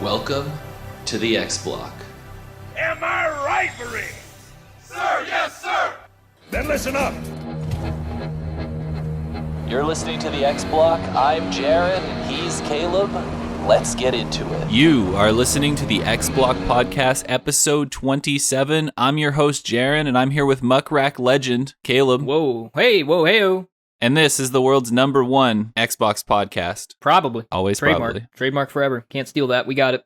Welcome to the X Block. Am I right, Marine? Sir, yes, sir! Then listen up. You're listening to the X Block. I'm Jared. He's Caleb. Let's get into it. You are listening to the X Block Podcast, episode 27. I'm your host, Jaren, and I'm here with Muckrack legend, Caleb. Whoa, hey-o. And this is the world's #1 Xbox podcast. Probably. Always Trademark. probably. Trademark forever. Can't steal that. We got it.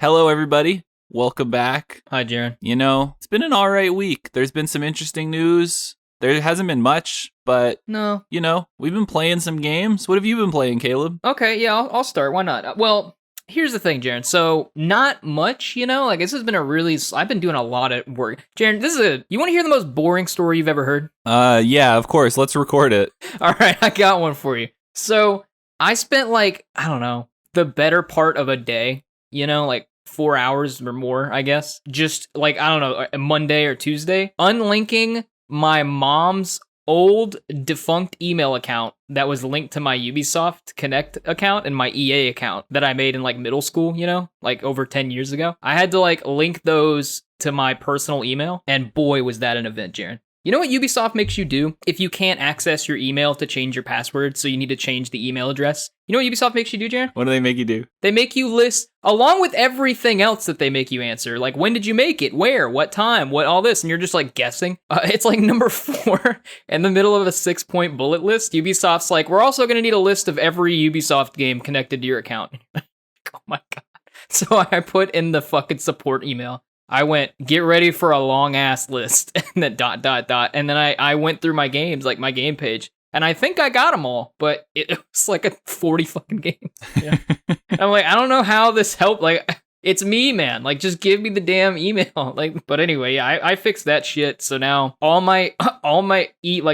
Hello, everybody. Welcome back. Hi, Jaren. You know, it's been an all right week. There's been some interesting news. There hasn't been much, but, No. you know, we've been playing some games. What have you been playing, Caleb? Okay, yeah, I'll start. Why not? Well, here's the thing, Jaren. So, not much, you know? Like, this has been I've been doing a lot of work. Jaren, you want to hear the most boring story you've ever heard? Yeah, of course. Let's record it. All right, I got one for you. So, I spent, the better part of a day, you know, 4 hours or more, I guess. Just, a Monday or Tuesday, unlinking my mom's old defunct email account that was linked to my Ubisoft Connect account and my EA account that I made in middle school, you know, over 10 years ago. I had to link those to my personal email, and boy, was that an event, Jaren. You know what Ubisoft makes you do if you can't access your email to change your password, so you need to change the email address? You know what Ubisoft makes you do, Jaren? What do they make you do? They make you list, along with everything else that they make you answer, when did you make it, where, what time, what, all this, and you're just guessing. It's number 4 in the middle of a 6-point bullet list. Ubisoft's we're also going to need a list of every Ubisoft game connected to your account. Oh my god. So I put in the fucking support email. I went, get ready for a long ass list, and then ... And then I went through my games, my game page, and I think I got them all, but it was a 40 fucking games. Yeah. I'm I don't know how this helped. It's me, man. Just give me the damn email. But anyway, yeah, I fixed that shit. So now all my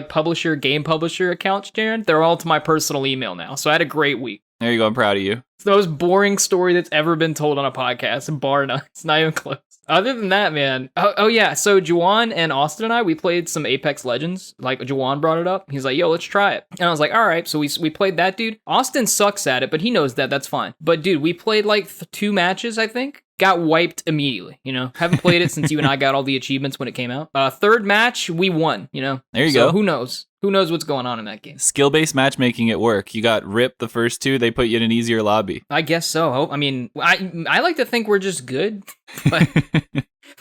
publisher, game publisher accounts, Jaren, they're all to my personal email now. So I had a great week. There you go. I'm proud of you. It's the most boring story that's ever been told on a podcast, bar none. It's not even close. Other than that, man. Oh yeah. So Juwan and Austin and I, we played some Apex Legends. Juwan brought it up. He's like, yo, let's try it. And I was like, all right. So we played that, dude. Austin sucks at it, but he knows that. That's fine. But dude, we played 2 matches, I think. Got wiped immediately, you know. Haven't played it since you and I got all the achievements when it came out. Third match, we won, you know. There you go. Who knows? Who knows what's going on in that game? Skill-based matchmaking at work. You got ripped the first 2. They put you in an easier lobby. I guess so. I mean, I like to think we're just good, but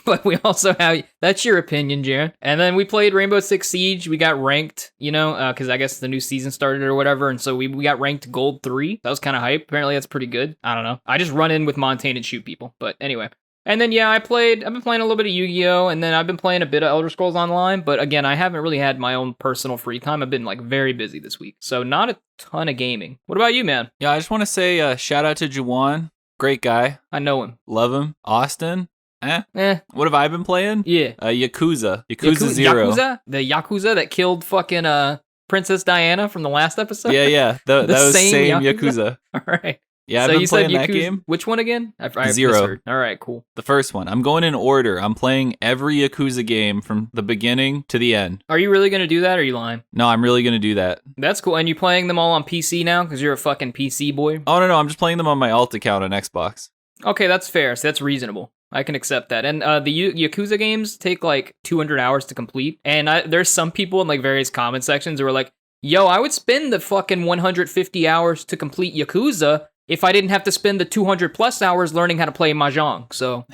but we also have, that's your opinion, Jaren. And then we played Rainbow Six Siege. We got ranked, you know, because I guess the new season started or whatever. And so we got ranked gold 3. That was kind of hype. Apparently that's pretty good. I don't know. I just run in with Montane and shoot people. But anyway. And then, yeah, I've been playing a little bit of Yu-Gi-Oh! And then I've been playing a bit of Elder Scrolls Online. But again, I haven't really had my own personal free time. I've been very busy this week. So not a ton of gaming. What about you, man? Yeah, I just want to say shout out to Juwan. Great guy. I know him. Love him. Austin. What have I been playing? Yeah. Yakuza 0. Yakuza? The Yakuza that killed fucking Princess Diana from the last episode? Yeah. That was same Yakuza. All right. Yeah, I've been playing that game. Which one again? I 0. misheard. All right, cool. The first one. I'm going in order. I'm playing every Yakuza game from the beginning to the end. Are you really going to do that, or are you lying? No, I'm really going to do that. That's cool. And you playing them all on PC now, because you're a fucking PC boy? Oh, no, I'm just playing them on my alt account on Xbox. Okay, that's fair. So that's reasonable. I can accept that. And the Yakuza games take 200 hours to complete. And there's some people in various comment sections who are like, yo, I would spend the fucking 150 hours to complete Yakuza if I didn't have to spend the 200 plus hours learning how to play Mahjong. So,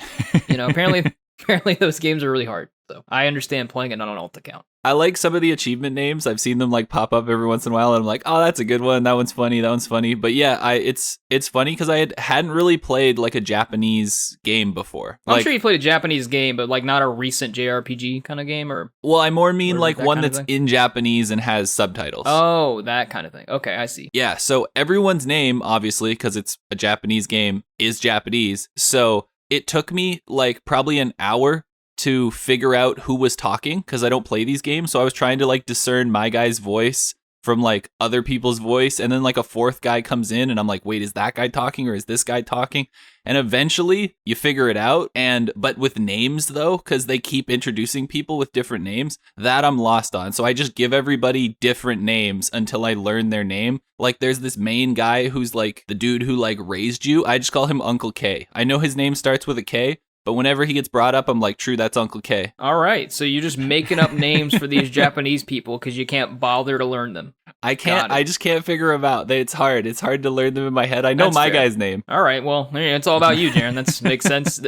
you know, apparently those games are really hard. So I understand playing it on an alt account. I like some of the achievement names. I've seen them pop up every once in a while, and I'm like, oh, that's a good one. That one's funny. That one's funny. But yeah, it's funny because I hadn't really played a Japanese game before. I'm sure you played a Japanese game, but not a recent JRPG kind of game, or. Well, I more mean one that's in Japanese and has subtitles. Oh, that kind of thing. Okay, I see. Yeah, so everyone's name, obviously, because it's a Japanese game, is Japanese. So it took me probably an hour to figure out who was talking, because I don't play these games. So I was trying to discern my guy's voice from like other people's voice, and then like a fourth guy comes in and I'm like, wait, is that guy talking or is this guy talking? And eventually you figure it out, but with names though, because they keep introducing people with different names, that I'm lost on. So I just give everybody different names until I learn their name. Like there's this main guy who's like the dude who like raised you. I just call him Uncle K. I know his name starts with a K, but whenever he gets brought up, I'm like, true, that's Uncle K. All right, so you're just making up names for these Japanese people because you can't bother to learn them. I just can't figure them out. It's hard. It's hard to learn them in my head. I know my guy's name. All right, well, it's all about you, Jaren. That makes sense.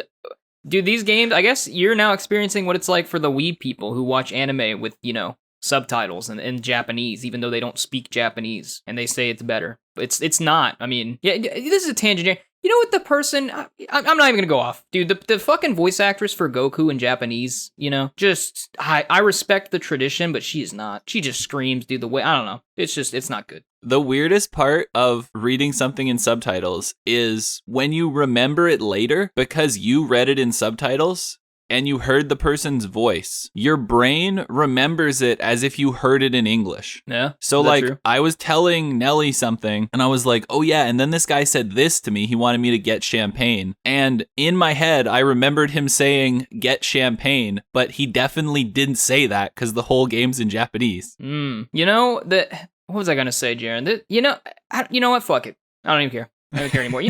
Dude, these games, I guess you're now experiencing what it's like for the weeb people who watch anime with, subtitles in Japanese, even though they don't speak Japanese, and they say it's better. It's not. I mean, yeah, this is a tangent, Jaren. You know what the person, I'm not even gonna go off. Dude, the fucking voice actress for Goku in Japanese, I respect the tradition, but she is not. She just screams, dude, the way, I don't know. It's not good. The weirdest part of reading something in subtitles is when you remember it later, because you read it in subtitles, and you heard the person's voice, your brain remembers it as if you heard it in English. Yeah. So like, true? I was telling Nelly something and I was like, oh yeah, and then this guy said this to me. He wanted me to get champagne. And in my head, I remembered him saying get champagne, but he definitely didn't say that because the whole game's in Japanese. What was I going to say, Jaren? You know what? Fuck it. I don't even care. I don't care anymore.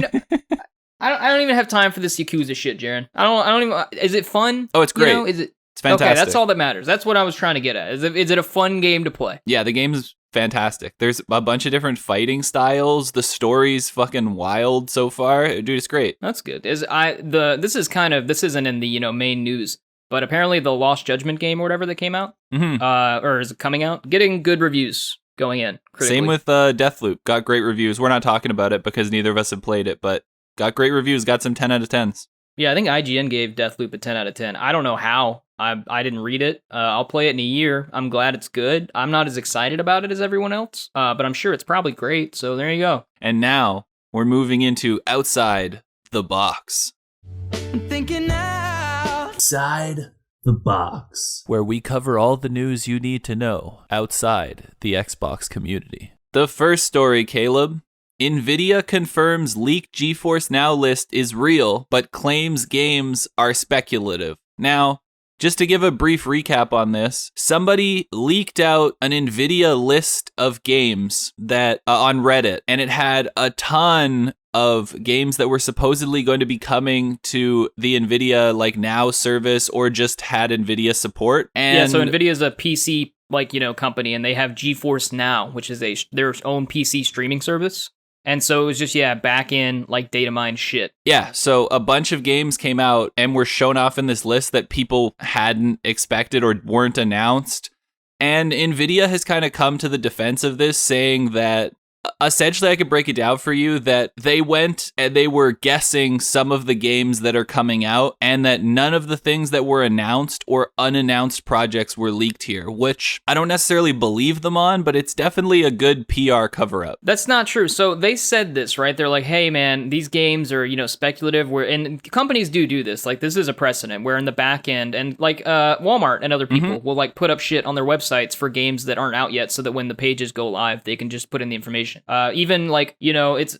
I don't even have time for this Yakuza shit, Jaren. I don't even. Is it fun? Oh, it's great. It's fantastic. Okay, that's all that matters. That's what I was trying to get at. Is it a fun game to play? Yeah, the game's fantastic. There's a bunch of different fighting styles. The story's fucking wild so far. Dude, it's great. That's good. This isn't in the main news, but apparently the Lost Judgment game or whatever that came out, or is it coming out? Getting good reviews going in. Critically. Same with Deathloop. Got great reviews. We're not talking about it because neither of us have played it, but got great reviews, got some 10 out of 10s. Yeah, I think IGN gave Deathloop a 10 out of 10. I don't know how. I didn't read it. I'll play it in a year. I'm glad it's good. I'm not as excited about it as everyone else, but I'm sure it's probably great, so there you go. And now, we're moving into Outside the Box. Thinking outside the box, where we cover all the news you need to know outside the Xbox community. The first story, Caleb. NVIDIA confirms leaked GeForce Now list is real, but claims games are speculative. Now, just to give a brief recap on this, somebody leaked out an NVIDIA list of games that on Reddit, and it had a ton of games that were supposedly going to be coming to the NVIDIA Now service or just had NVIDIA support. And yeah, so NVIDIA is a PC company, and they have GeForce Now, which is their own PC streaming service. And so it was just, back in data mine shit. Yeah, so a bunch of games came out and were shown off in this list that people hadn't expected or weren't announced. And NVIDIA has kind of come to the defense of this, saying that essentially, I could break it down for you, that they went and they were guessing some of the games that are coming out, and that none of the things that were announced or unannounced projects were leaked here, which I don't necessarily believe them on, but it's definitely a good PR cover-up. That's not true. So they said this, right? They're like, hey, man, these games are, speculative. And companies do this. This is a precedent where in the back end, and Walmart and other people will put up shit on their websites for games that aren't out yet, so that when the pages go live, they can just put in the information. Even it's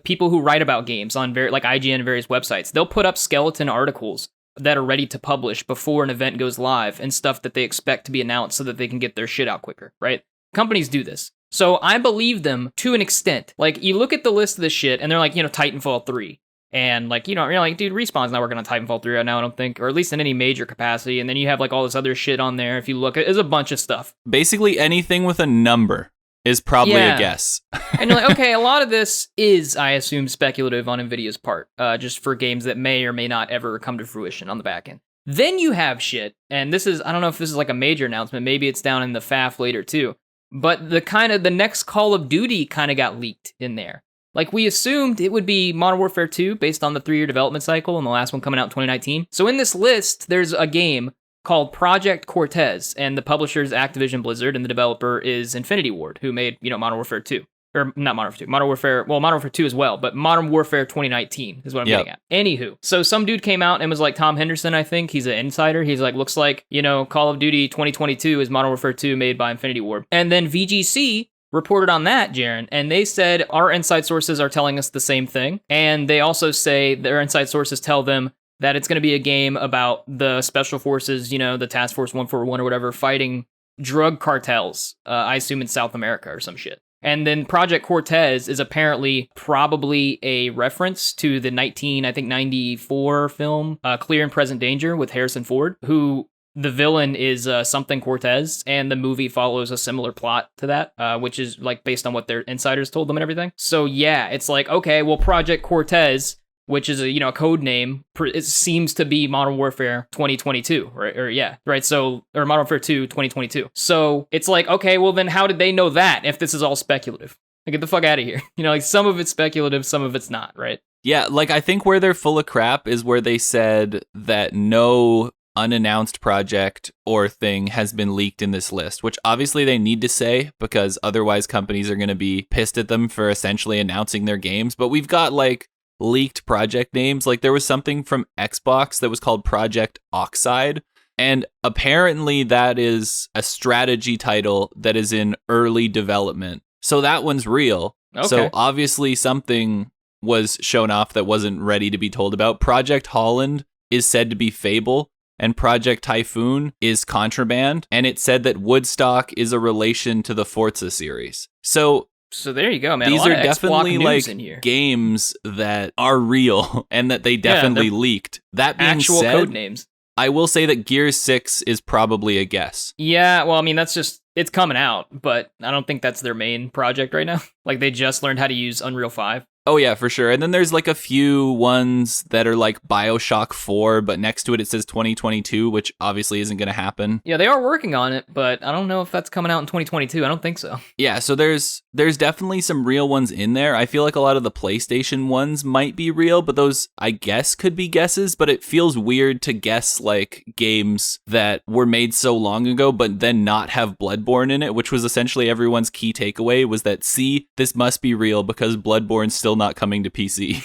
people who write about games on IGN and various websites. They'll put up skeleton articles that are ready to publish before an event goes live and stuff that they expect to be announced so that they can get their shit out quicker, right? Companies do this. So I believe them to an extent. You look at the list of this shit and they're Titanfall 3. And you're like, dude, Respawn's not working on Titanfall 3 right now, I don't think, or at least in any major capacity. And then you have all this other shit on there. If you look, there's a bunch of stuff. Basically anything with a number is probably a guess. And you're like, okay, a lot of this is, I assume, speculative on NVIDIA's part, just for games that may or may not ever come to fruition on the back end. Then you have shit, and this is, I don't know if this is a major announcement, maybe it's down in the FAF later too, but the next Call of Duty kind of got leaked in there. We assumed it would be Modern Warfare 2 based on the 3-year development cycle and the last one coming out in 2019. So in this list, there's a game called Project Cortez, and the publisher is Activision Blizzard, and the developer is Infinity Ward, who made, Modern Warfare 2. Or not Modern Warfare 2, Modern Warfare 2 as well, but Modern Warfare 2019 is what I'm getting at. Anywho, so some dude came out and was Tom Henderson, I think, he's an insider, he's looks like, Call of Duty 2022 is Modern Warfare 2 made by Infinity Ward. And then VGC reported on that, Jaren, and they said our inside sources are telling us the same thing. And they also say their inside sources tell them that it's going to be a game about the special forces, the Task Force 141 or whatever, fighting drug cartels, I assume in South America or some shit. And then Project Cortez is apparently probably a reference to the 1994 film Clear and Present Danger with Harrison Ford, who the villain is something Cortez, and the movie follows a similar plot to that, which is like based on what their insiders told them and everything. So yeah, it's like, okay, well, Project Cortez, which is a code name, it seems to be Modern Warfare 2022, right? So, or Modern Warfare 2 2022. So it's like, okay, well then how did they know that if this is all speculative? Like, get the fuck out of here. Like some of it's speculative, some of it's not, right? Yeah, like I think where they're full of crap is where they said that no unannounced project or thing has been leaked in this list, which obviously they need to say because otherwise companies are going to be pissed at them for essentially announcing their games. But we've got like leaked project names. Like there was something from Xbox that was called Project Oxide, and apparently that is a strategy title that is in early development. So that one's real. Okay. So obviously something was shown off that wasn't ready to be told about. Project Holland is said to be Fable, and Project Typhoon is Contraband, and it said that Woodstock is a relation to the Forza series. So there you go, man. These a lot are of definitely Xbox like news in here. games that are real and that they definitely leaked. That being Actual said, code names. I will say that Gears 6 is probably a guess. Yeah, well, I mean, it's coming out, but I don't think that's their main project right now. Like, they just learned how to use Unreal 5. Oh, yeah, for sure. And then there's like a few ones that are like BioShock 4, but next to it says 2022, which obviously isn't going to happen. Yeah, they are working on it, but I don't know if that's coming out in 2022. I don't think so. Yeah, so there's definitely some real ones in there. I feel like a lot of the PlayStation ones might be real, but those, I guess, could be guesses, but it feels weird to guess like games that were made so long ago, but then not have Bloodborne in it, which was essentially everyone's key takeaway was that, see, this must be real because Bloodborne's still not coming to PC.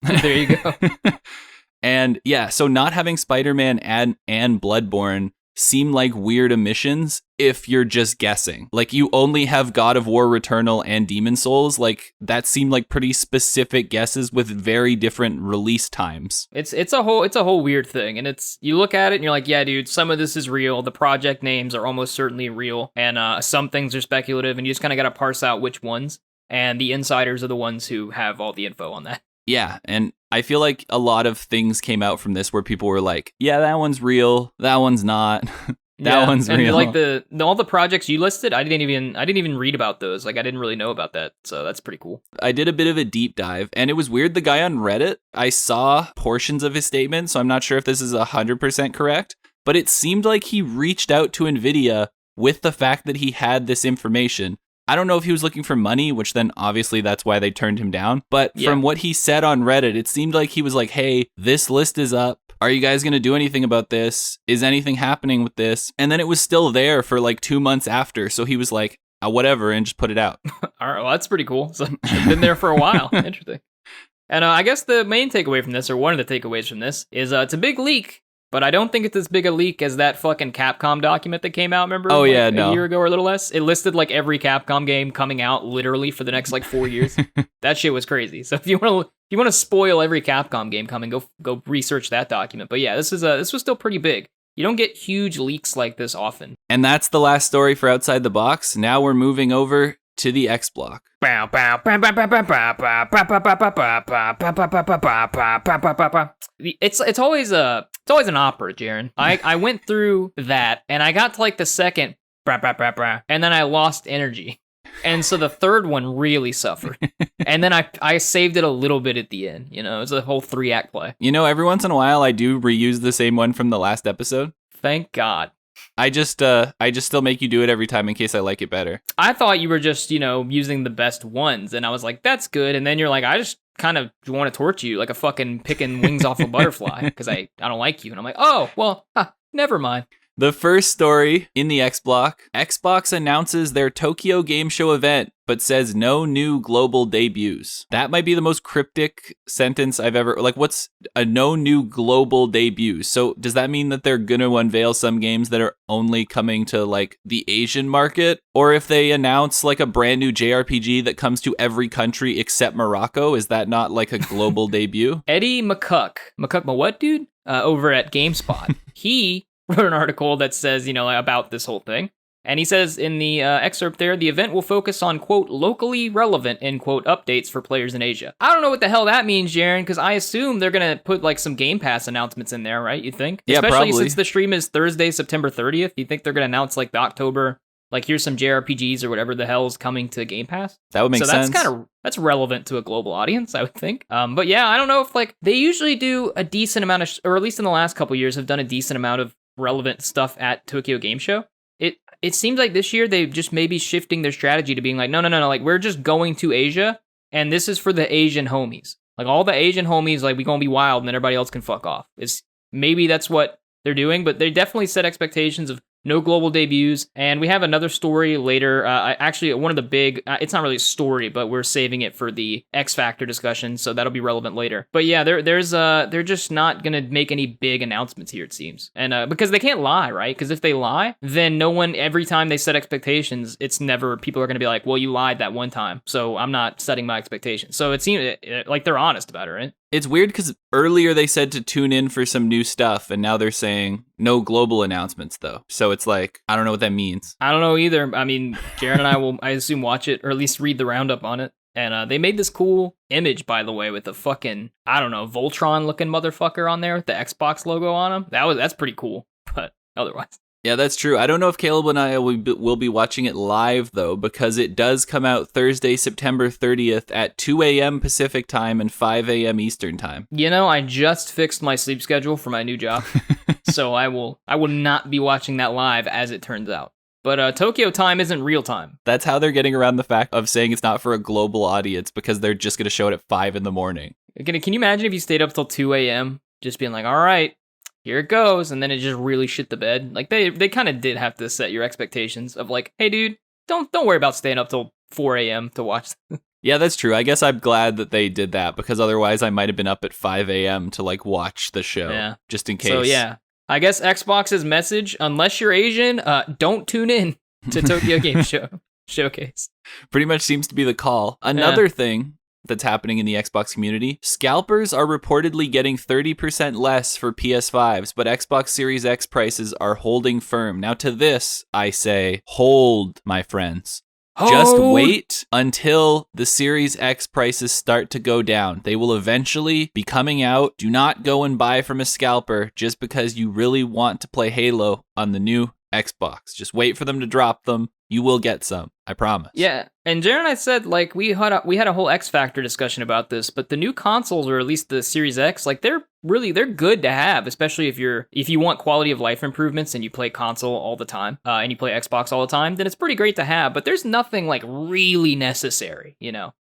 There you go. And yeah, so not having Spider-Man and Bloodborne seem like weird omissions if you're just guessing. Like you only have God of War Returnal and Demon Souls, like that seemed like pretty specific guesses with very different release times. It's a whole weird thing, and you look at it and you're like, yeah, dude, some of this is real. The project names are almost certainly real, and some things are speculative, and you just kind of got to parse out which ones. And the insiders are the ones who have all the info on that. Yeah, and I feel like a lot of things came out from this where people were like, yeah, that one's real, that one's not. One's and real. Like all the projects you listed, I didn't even read about those. Like I didn't really know about that. So that's pretty cool. I did a bit of a deep dive, and it was weird. The guy on Reddit, I saw portions of his statement, so I'm not sure if this is 100% correct, but it seemed like he reached out to NVIDIA with the fact that he had this information. I don't know if he was looking for money, which then obviously that's why they turned him down. But from what he said on Reddit, it seemed like he was like, hey, this list is up. Are you guys going to do anything about this? Is anything happening with this? And then it was still there for like 2 months after. So he was like, whatever, and just put it out. All right, well, that's pretty cool. So it's been there for a while. Interesting. And I guess the main takeaway from this, or one of the takeaways from this, is it's a big leak. But I don't think it's as big a leak as that fucking Capcom document that came out, remember? Oh, yeah, a no. year ago or a little less. It listed like every Capcom game coming out literally for the next like 4 years. That shit was crazy. So if you want to spoil every Capcom game coming, go research that document. But yeah, this was still pretty big. You don't get huge leaks like this often. And that's the last story for Outside the Box. Now we're moving over to the X Block. It's always an opera, Jaren. I went through that and I got to like the second and then I lost energy. And so the third one really suffered. And then I saved it a little bit at the end. You know, it's a whole 3-act play. You know, every once in a while I do reuse the same one from the last episode. Thank God. I just still make you do it every time in case I like it better. I thought you were just, using the best ones. And I was like, that's good. And then you're like, I just kind of want to torture you like a fucking picking wings off a butterfly because I don't like you. And I'm like, oh, well, never mind. The first story in the X Block, Xbox announces their Tokyo Game Show event, but says no new global debuts. That might be the most cryptic sentence I've ever, like, what's a no new global debuts? So does that mean that they're going to unveil some games that are only coming to like the Asian market? Or if they announce like a brand new JRPG that comes to every country except Morocco, is that not like a global debut? Eddie McCuck, my what dude? Over at GameSpot, he wrote an article that says, about this whole thing. And he says in the excerpt there, the event will focus on, quote, locally relevant, end quote, updates for players in Asia. I don't know what the hell that means, Jaron, because I assume they're going to put like some Game Pass announcements in there, right? You think? Yeah, Especially probably. Since the stream is Thursday, September 30th. You think they're going to announce like the October, like here's some JRPGs or whatever the hell's coming to Game Pass? That would make sense. So that's relevant to a global audience, I would think. But yeah, I don't know if like they usually do a decent amount of, or at least in the last couple years have done a decent amount of relevant stuff at Tokyo Game Show. It seems like this year they've just maybe shifting their strategy to being like, no, like we're just going to Asia, and this is for the Asian homies. Like all the Asian homies, like we gonna be wild, and then everybody else can fuck off. Maybe that's what they're doing, but they definitely set expectations of no global debuts. And we have another story later. Actually, one of the big, it's not really a story, but we're saving it for the X Factor discussion, so that'll be relevant later. But yeah, they're just not going to make any big announcements here, it seems. And because they can't lie, right? Because if they lie, then no one, every time they set expectations, it's never, people are going to be like, well, you lied that one time, so I'm not setting my expectations. So it seems like they're honest about it, right? It's weird because earlier they said to tune in for some new stuff, and now they're saying no global announcements, though. So it's like, I don't know what that means. I don't know either. I mean, Jaron and I will, I assume, watch it, or at least read the roundup on it. And they made this cool image, by the way, with a fucking, I don't know, Voltron-looking motherfucker on there with the Xbox logo on him. That's pretty cool, but otherwise. Yeah, that's true. I don't know if Caleb and I will be watching it live, though, because it does come out Thursday, September 30th at 2 a.m. Pacific time and 5 a.m. Eastern time. I just fixed my sleep schedule for my new job, so I will not be watching that live, as it turns out. But Tokyo time isn't real time. That's how they're getting around the fact of saying it's not for a global audience, because they're just going to show it at 5 in the morning. Can you imagine if you stayed up till 2 a.m., just being like, all right, here it goes, and then it just really shit the bed. Like they kind of did have to set your expectations of like, hey dude, don't worry about staying up till 4 a.m. to watch. Yeah, that's true. I guess I'm glad that they did that, because otherwise I might have been up at 5 a.m. to like watch the show, just in case. So yeah, I guess Xbox's message, unless you're Asian, don't tune in to Tokyo Game Show Showcase. Pretty much seems to be the call. Another thing that's happening in the Xbox community, scalpers are reportedly getting 30% less for PS5s, but Xbox Series X prices are holding firm. Now to this, I say, hold, my friends. Just wait until the Series X prices start to go down. They will eventually be coming out. Do not go and buy from a scalper just because you really want to play Halo on the new Xbox. Just wait for them to drop them. You will get some, I promise. Yeah, and Jaron and I said, like, we had a whole X Factor discussion about this, but the new consoles, or at least the Series X, like, they're good to have, especially if you want quality of life improvements and you play console all the time, and you play Xbox all the time, then it's pretty great to have, but there's nothing, like, really necessary,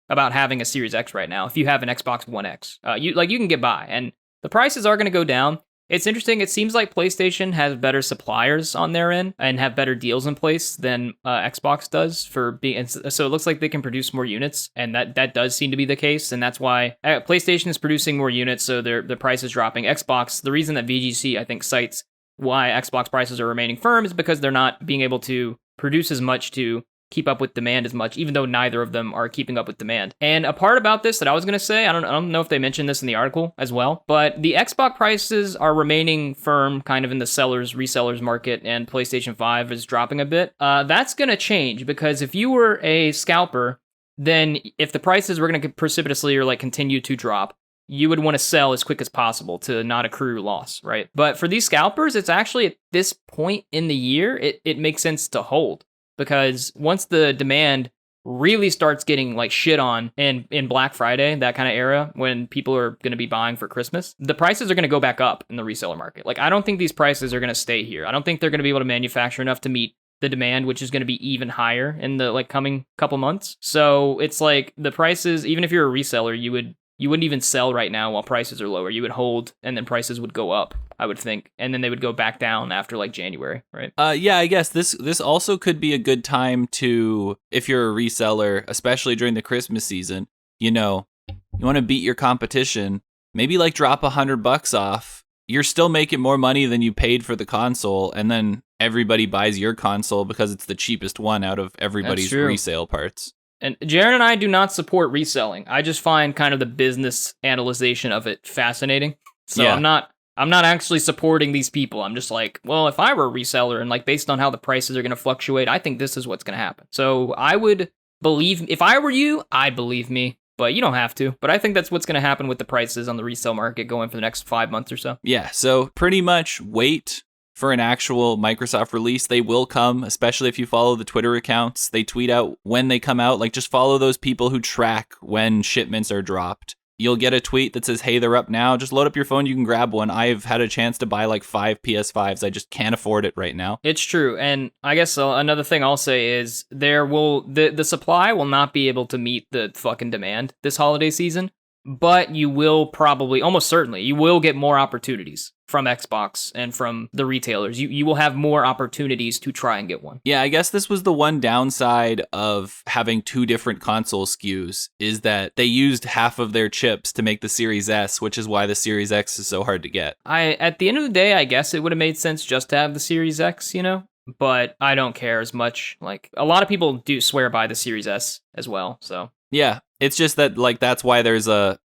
about having a Series X right now. If you have an Xbox One X, you can get by, and the prices are going to go down. It's interesting. It seems like PlayStation has better suppliers on their end and have better deals in place than Xbox does for being. So it looks like they can produce more units, and that does seem to be the case. And that's why PlayStation is producing more units, so their price is dropping. Xbox, the reason that VGC I think cites why Xbox prices are remaining firm is because they're not being able to produce as much to keep up with demand as much, even though neither of them are keeping up with demand. And a part about this that I was going to say, I don't know if they mentioned this in the article as well, but the Xbox prices are remaining firm kind of in the resellers market, and PlayStation 5 is dropping a bit. That's going to change, because if you were a scalper, then if the prices were going to precipitously or like continue to drop, you would want to sell as quick as possible to not accrue loss, right? But for these scalpers, it's actually at this point in the year, it makes sense to hold. Because once the demand really starts getting like shit on in Black Friday, that kind of era when people are going to be buying for Christmas, the prices are going to go back up in the reseller market. Like, I don't think these prices are going to stay here. I don't think they're going to be able to manufacture enough to meet the demand, which is going to be even higher in the like coming couple months. So it's like the prices, even if you're a reseller, you would you wouldn't even sell right now while prices are lower. You would hold, and then prices would go up, I would think, and then they would go back down after like January, right? Yeah, I guess this also could be a good time to, if you're a reseller, especially during the Christmas season, you know, you want to beat your competition, maybe like drop $100 off. You're still making more money than you paid for the console, and then everybody buys your console because it's the cheapest one out of everybody's resale parts. And Jaron and I do not support reselling. I just find kind of the business analyzation of it fascinating. So yeah. I'm not actually supporting these people. I'm just like, well, if I were a reseller and like based on how the prices are going to fluctuate, I think this is what's going to happen. So I would believe, if I were you, I'd believe me. But you don't have to. But I think that's what's going to happen with the prices on the resale market going for the next 5 months or so. Yeah, so pretty much wait for an actual Microsoft release. They will come, especially if you follow the Twitter accounts. They tweet out when they come out. Like, just follow those people who track when shipments are dropped. You'll get a tweet that says, hey, they're up now. Just load up your phone. You can grab one. I've had a chance to buy like 5 PS5s. I just can't afford it right now. It's true. And I guess another thing I'll say is the supply will not be able to meet the fucking demand this holiday season. But you will probably, almost certainly, you will get more opportunities from Xbox and from the retailers. You will have more opportunities to try and get one. Yeah, I guess this was the one downside of having 2 different console SKUs, is that they used half of their chips to make the Series S, which is why the Series X is so hard to get. At the end of the day, I guess it would have made sense just to have the Series X, you know? But I don't care as much. Like, a lot of people do swear by the Series S as well, so... Yeah, it's just that like that's why there's a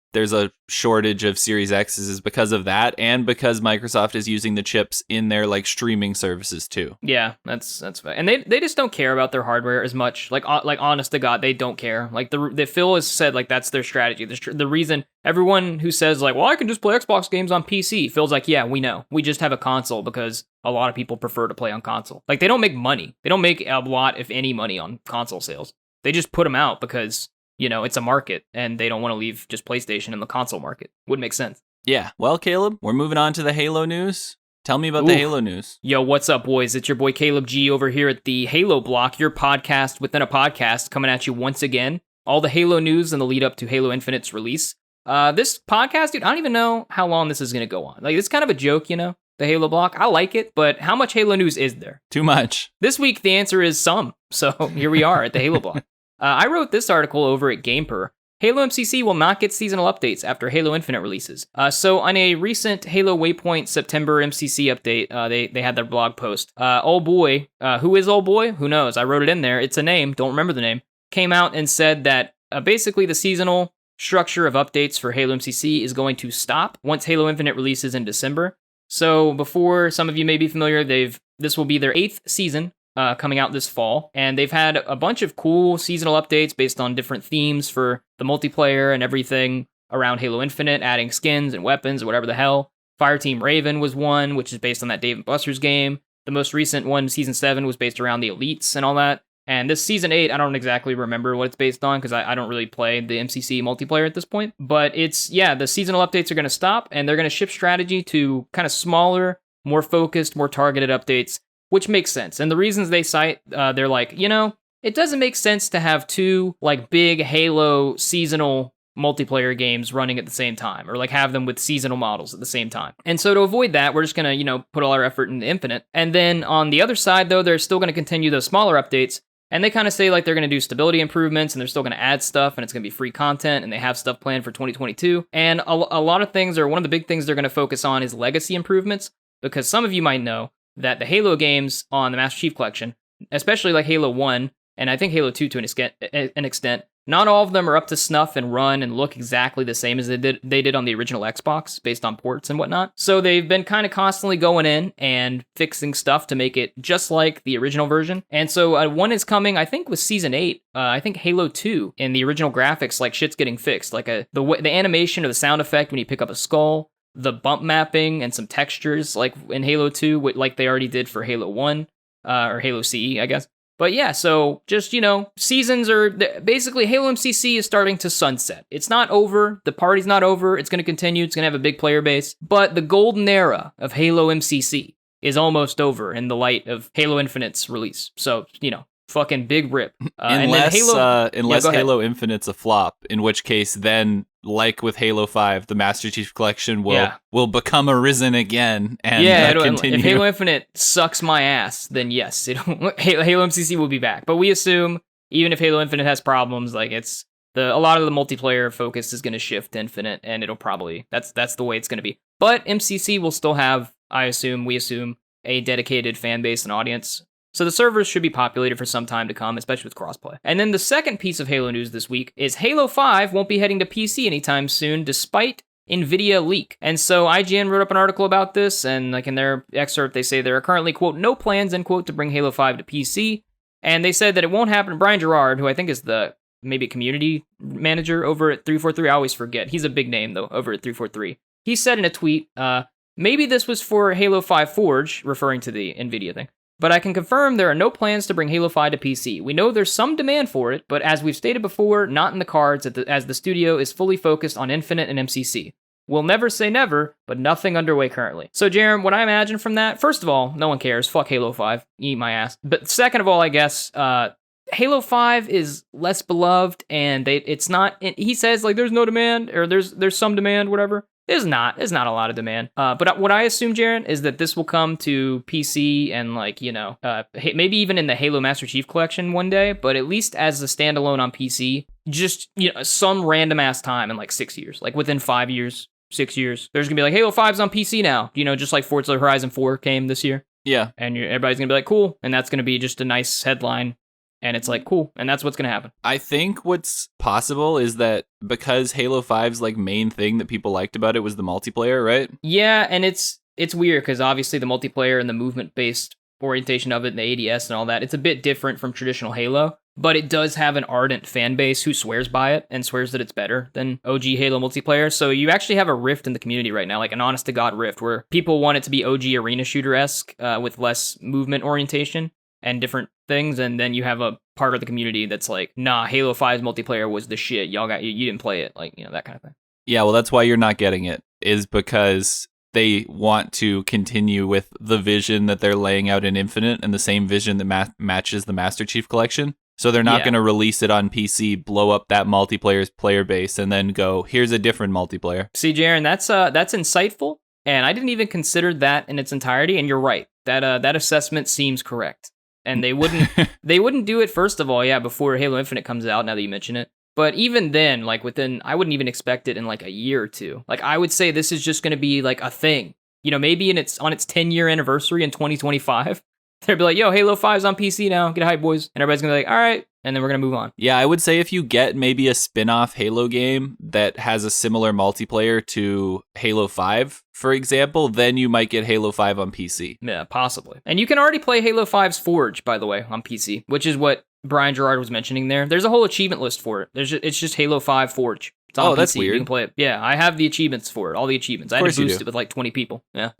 shortage of Series X's, is because of that, and because Microsoft is using the chips in their like streaming services too. Yeah, that's fair. And they just don't care about their hardware as much. Like honest to God, they don't care. Like the Phil has said, like that's their strategy. The reason everyone who says like, well, I can just play Xbox games on PC, Phil's like, yeah, we know. We just have a console because a lot of people prefer to play on console. Like they don't make money. They don't make a lot, if any, money on console sales. They just put them out because, you know, it's a market, and they don't want to leave just PlayStation in the console market. Wouldn't make sense. Yeah. Well, Caleb, we're moving on to the Halo news. Tell me about the Halo news. Yo, what's up, boys? It's your boy Caleb G over here at the Halo Block, your podcast within a podcast, coming at you once again. All the Halo news and the lead up to Halo Infinite's release. This podcast, dude, I don't even know how long this is going to go on. Like, it's kind of a joke, you know, the Halo Block. I like it, but how much Halo news is there? Too much. This week, the answer is some. So here we are at the Halo Block. I wrote this article over at GamePer. Halo MCC will not get seasonal updates after Halo Infinite releases. So on a recent Halo Waypoint September MCC update, they had their blog post. Old Boy, who is Old Boy? Who knows? I wrote it in there. It's a name. Don't remember the name. Came out and said that basically the seasonal structure of updates for Halo MCC is going to stop once Halo Infinite releases in December. So before some of you may be familiar, this will be their 8th season. Coming out this fall, and they've had a bunch of cool seasonal updates based on different themes for the multiplayer and everything around Halo Infinite, adding skins and weapons or whatever the hell. Fireteam Raven was one, which is based on that Dave & Buster's game. The most recent one, Season 7, was based around the Elites and all that. And this Season 8, I don't exactly remember what it's based on, because I don't really play the MCC multiplayer at this point. But the seasonal updates are going to stop, and they're going to shift strategy to kind of smaller, more focused, more targeted updates, which makes sense. And the reasons they cite, they're like, you know, it doesn't make sense to have 2 like big Halo seasonal multiplayer games running at the same time, or like have them with seasonal models at the same time. And so to avoid that, we're just going to, you know, put all our effort into Infinite. And then on the other side, though, they're still going to continue those smaller updates. And they kind of say like they're going to do stability improvements, and they're still going to add stuff, and it's going to be free content, and they have stuff planned for 2022. And a lot of things, or one of the big things they're going to focus on is legacy improvements, because some of you might know that the Halo games on the Master Chief Collection, especially like Halo 1, and I think Halo 2 to an extent, not all of them are up to snuff and run and look exactly the same as they did on the original Xbox, based on ports and whatnot. So they've been kind of constantly going in and fixing stuff to make it just like the original version. And so one is coming, I think, with Season 8. I think Halo 2, in the original graphics, like shit's getting fixed. Like the animation or the sound effect when you pick up a skull, the bump mapping and some textures like in Halo 2, like they already did for Halo 1, or Halo CE, I guess. But yeah, so just, you know, seasons are, basically Halo MCC is starting to sunset. It's not over, the party's not over, it's going to continue, it's going to have a big player base, but the golden era of Halo MCC is almost over in the light of Halo Infinite's release. So, you know, fucking big rip. And then Unless go ahead. Halo Infinite's a flop, in which case then, like with Halo 5, the Master Chief Collection will become Arisen again and continue. If Halo Infinite sucks my ass, then yes, Halo MCC will be back. But we assume even if Halo Infinite has problems, like a lot of the multiplayer focus is going to shift to Infinite, and it'll probably that's the way it's going to be. But MCC will still have, we assume, a dedicated fan base and audience. So the servers should be populated for some time to come, especially with crossplay. And then the second piece of Halo news this week is Halo 5 won't be heading to PC anytime soon, despite NVIDIA leak. And so IGN wrote up an article about this, and like in their excerpt, they say there are currently, quote, no plans, end quote, to bring Halo 5 to PC. And they said that it won't happen. Brian Gerard, who I think is the maybe community manager over at 343, I always forget. He's a big name, though, over at 343. He said in a tweet, maybe this was for Halo 5 Forge, referring to the NVIDIA thing. But I can confirm there are no plans to bring Halo 5 to PC. We know there's some demand for it, but as we've stated before, not in the cards as the studio is fully focused on Infinite and MCC. We'll never say never, but nothing underway currently. So, Jerem, what I imagine from that, first of all, no one cares. Fuck Halo 5. Eat my ass. But second of all, I guess, Halo 5 is less beloved, and it's not, he says, like, there's no demand, or there's some demand, whatever. There's not a lot of demand. But what I assume, Jaren, is that this will come to PC and, like, maybe even in the Halo Master Chief Collection one day, but at least as a standalone on PC, just, some random ass time in like 6 years, like within 5 years, 6 years, there's gonna be like Halo 5's on PC now, just like Forza Horizon 4 came this year. Yeah. And everybody's gonna be like, cool. And that's gonna be just a nice headline. And it's like, cool. And that's what's going to happen. I think what's possible is that because Halo 5's like main thing that people liked about it was the multiplayer, right? Yeah, and it's weird because obviously the multiplayer and the movement-based orientation of it and the ADS and all that, it's a bit different from traditional Halo, but it does have an ardent fan base who swears by it and swears that it's better than OG Halo multiplayer. So you actually have a rift in the community right now, like an honest-to-God rift, where people want it to be OG arena shooter-esque with less movement orientation and different things, and then you have a part of the community that's like, nah, Halo 5's multiplayer was the shit. Y'all you didn't play it, like, that kind of thing. Yeah, well, that's why you're not getting it, is because they want to continue with the vision that they're laying out in Infinite and the same vision that matches the Master Chief Collection. So they're not going to release it on PC, blow up that multiplayer's player base, and then go, here's a different multiplayer. See, Jaren, that's insightful, and I didn't even consider that in its entirety, and you're right. That assessment seems correct. And they wouldn't do it, first of all, before Halo Infinite comes out, now that you mention it. But even then, like I wouldn't even expect it in like a year or two. Like, I would say this is just going to be like a thing. Maybe on its 10-year anniversary in 2025, they'll be like, yo, Halo 5's on PC now, get hype, boys. And everybody's going to be like, all right. And then we're going to move on. Yeah, I would say if you get maybe a spin-off Halo game that has a similar multiplayer to Halo 5, for example, then you might get Halo 5 on PC. Yeah, possibly. And you can already play Halo 5's Forge, by the way, on PC, which is what Brian Gerard was mentioning there. There's a whole achievement list for it. It's just Halo 5 Forge. It's on PC. That's weird. You can play it. Yeah, I have the achievements for it, all the achievements. I had to boost it with like 20 people. Yeah.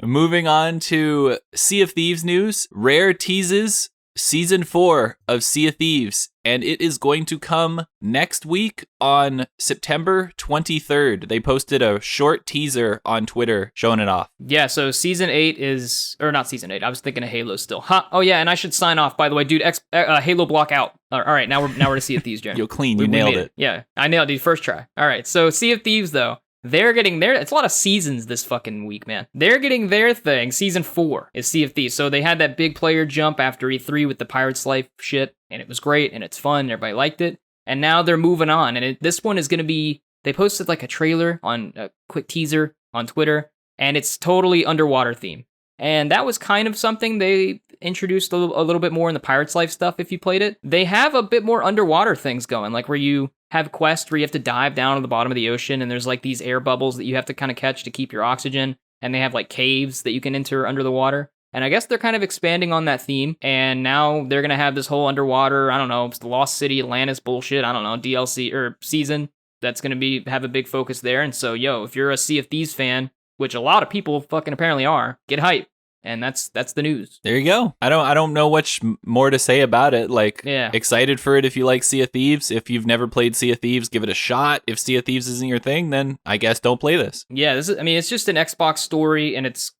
Moving on to Sea of Thieves news. Rare teases Season 4 of Sea of Thieves, and it is going to come next week on September 23rd. They posted a short teaser on Twitter showing it off. Yeah, so Season 8 is... Or not Season 8, I was thinking of Halo still. Huh? Oh yeah, and I should sign off, by the way. Dude, Halo block out. All right, now we're to Sea of Thieves, Jeremy. You're clean, you nailed it. Yeah, I nailed it, first try. All right, so Sea of Thieves, though. They're getting it's a lot of seasons this fucking week, man. They're getting their thing. Season 4 is Sea of Thieves. So they had that big player jump after E3 with the Pirate's Life shit, and it was great, and it's fun, and everybody liked it. And now they're moving on, and this one is going to be, they posted like a trailer on a quick teaser on Twitter, and it's totally underwater theme. And that was kind of something they introduced a little bit more in the Pirate's Life stuff if you played it. They have a bit more underwater things going, like where you have quests where you have to dive down to the bottom of the ocean, and there's like these air bubbles that you have to kind of catch to keep your oxygen, and they have like caves that you can enter under the water. And I guess they're kind of expanding on that theme, and now they're going to have this whole underwater, I don't know, it's the Lost City, Atlantis bullshit, I don't know, DLC or season that's going to have a big focus there. And so, if you're a Sea of Thieves fan, which a lot of people fucking apparently are, get hype. And that's the news. There you go. I don't know much more to say about it. Like, excited for it if you like Sea of Thieves. If you've never played Sea of Thieves, give it a shot. If Sea of Thieves isn't your thing, then I guess don't play this. Yeah, it's just an Xbox story, and it's